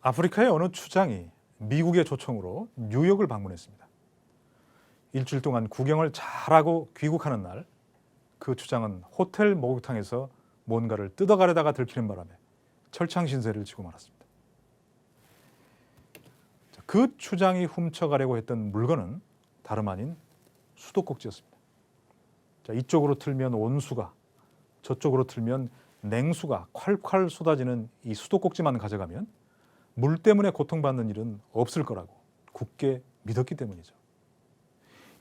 아프리카의 어느 추장이 미국의 초청으로 뉴욕을 방문했습니다. 일주일 동안 구경을 잘하고 귀국하는 날, 그 추장은 호텔 목욕탕에서 뭔가를 뜯어가려다가 들키는 바람에 철창신세를 지고 말았습니다. 그 추장이 훔쳐가려고 했던 물건은 다름 아닌 수도꼭지였습니다. 이쪽으로 틀면 온수가, 저쪽으로 틀면 냉수가 콸콸 쏟아지는 이 수도꼭지만 가져가면 물 때문에 고통받는 일은 없을 거라고 굳게 믿었기 때문이죠.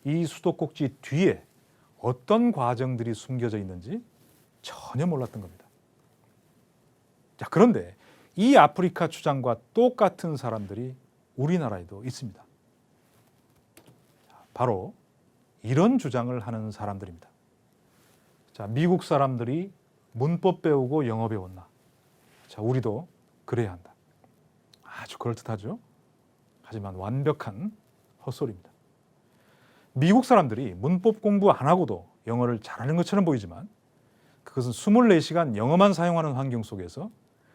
이 수도꼭지 뒤에 어떤 과정들이 숨겨져 있는지 전혀 몰랐던 겁니다. 자, 그런데 이 아프리카 추장과 똑같은 사람들이 우리나라에도 있습니다. 바로 이런 주장을 하는 사람들입니다. 자, 미국 사람들이 문법 배우고 영어 배웠나? 자, 우리도 그래야 한다. 아주 그럴듯하죠? 하지만 완벽한 헛소리입니다. 미국 사람들이 문법 공부 안 하고도 영어를 잘하는 것처럼 보이지만 그것은 24시간 영어만 사용하는 환경 속에서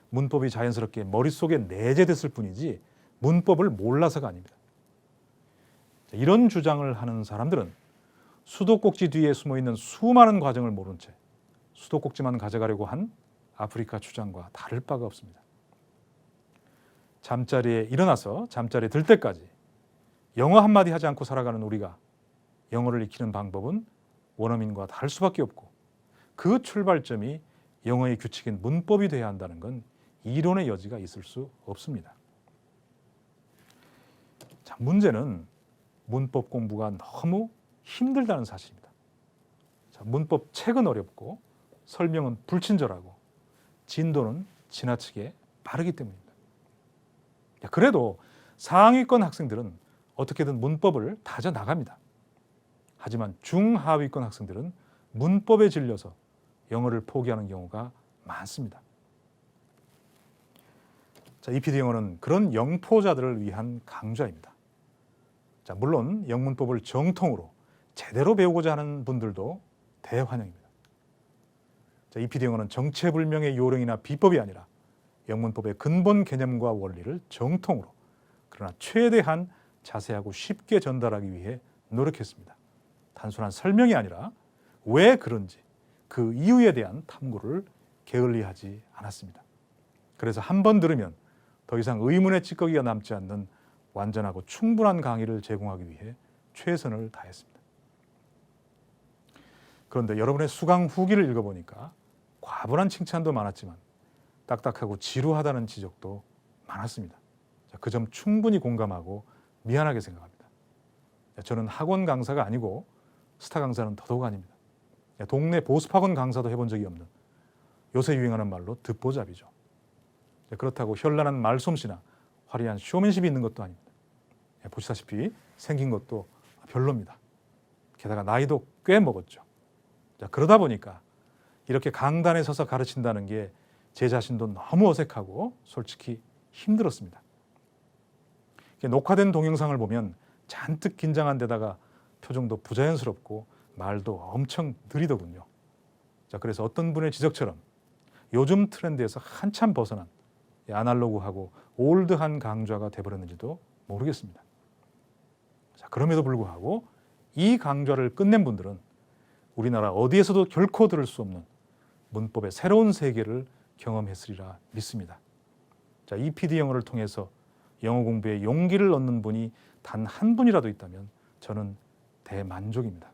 문법이 자연스럽게 머릿속에 내재됐을 뿐이지 문법을 몰라서가 아닙니다. 이런 주장을 하는 사람들은 수도꼭지 뒤에 숨어있는 수많은 과정을 모른 채 수도꼭지만 가져가려고 한 아프리카 추장과 다를 바가 없습니다. 잠자리에 일어나서 잠자리에 들 때까지 영어 한마디 하지 않고 살아가는 우리가 영어를 익히는 방법은 원어민과 다를 수밖에 없고 그 출발점이 영어의 규칙인 문법이 돼야 한다는 건 이론의 여지가 있을 수 없습니다. 자, 문제는 문법 공부가 너무 힘들다는 사실입니다. 자, 문법 책은 어렵고 설명은 불친절하고 진도는 지나치게 빠르기 때문입니다. 그래도 상위권 학생들은 어떻게든 문법을 다져나갑니다. 하지만 중하위권 학생들은 문법에 질려서 영어를 포기하는 경우가 많습니다. 자, EPD 영어는 그런 영포자들을 위한 강좌입니다. 자, 물론 영문법을 정통으로 제대로 배우고자 하는 분들도 대환영입니다. 자, EPD 영어는 정체불명의 요령이나 비법이 아니라 영문법의 근본 개념과 원리를 정통으로 그러나 최대한 자세하고 쉽게 전달하기 위해 노력했습니다. 단순한 설명이 아니라 왜 그런지 그 이유에 대한 탐구를 게을리하지 않았습니다. 그래서 한 번 들으면 더 이상 의문의 찌꺼기가 남지 않는 완전하고 충분한 강의를 제공하기 위해 최선을 다했습니다. 그런데 여러분의 수강 후기를 읽어보니까 과분한 칭찬도 많았지만 딱딱하고 지루하다는 지적도 많았습니다. 그 점 충분히 공감하고 미안하게 생각합니다. 저는 학원 강사가 아니고 스타 강사는 더더욱 아닙니다. 동네 보습학원 강사도 해본 적이 없는 요새 유행하는 말로 듣보잡이죠. 그렇다고 현란한 말솜씨나 화려한 쇼맨십이 있는 것도 아닙니다. 보시다시피 생긴 것도 별로입니다. 게다가 나이도 꽤 먹었죠. 그러다 보니까 이렇게 강단에 서서 가르친다는 게 제 자신도 너무 어색하고 솔직히 힘들었습니다. 녹화된 동영상을 보면 잔뜩 긴장한 데다가 표정도 부자연스럽고 말도 엄청 느리더군요. 자, 그래서 어떤 분의 지적처럼 요즘 트렌드에서 한참 벗어난 아날로그하고 올드한 강좌가 돼버렸는지도 모르겠습니다. 자, 그럼에도 불구하고 이 강좌를 끝낸 분들은 우리나라 어디에서도 결코 들을 수 없는 문법의 새로운 세계를 경험했으리라 믿습니다. 자, EPD 영어를 통해서 영어 공부에 용기를 얻는 분이 단 한 분이라도 있다면 저는 대만족입니다.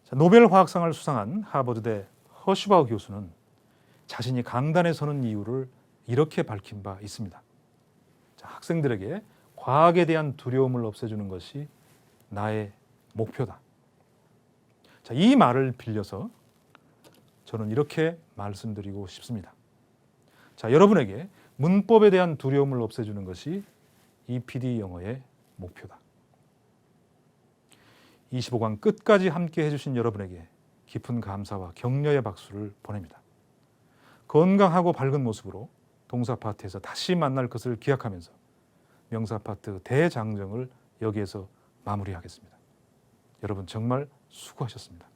자, 노벨 화학상을 수상한 하버드대 허슈바우 교수는 자신이 강단에 서는 이유를 이렇게 밝힌 바 있습니다. 자, 학생들에게 과학에 대한 두려움을 없애주는 것이 나의 목표다. 자, 이 말을 빌려서 저는 이렇게 말씀드리고 싶습니다. 자, 여러분에게 문법에 대한 두려움을 없애주는 것이 EPD 영어의 목표다. 25강 끝까지 함께 해주신 여러분에게 깊은 감사와 격려의 박수를 보냅니다. 건강하고 밝은 모습으로 동사 파트에서 다시 만날 것을 기약하면서 명사 파트 대장정을 여기에서 마무리하겠습니다. 여러분 정말 수고하셨습니다.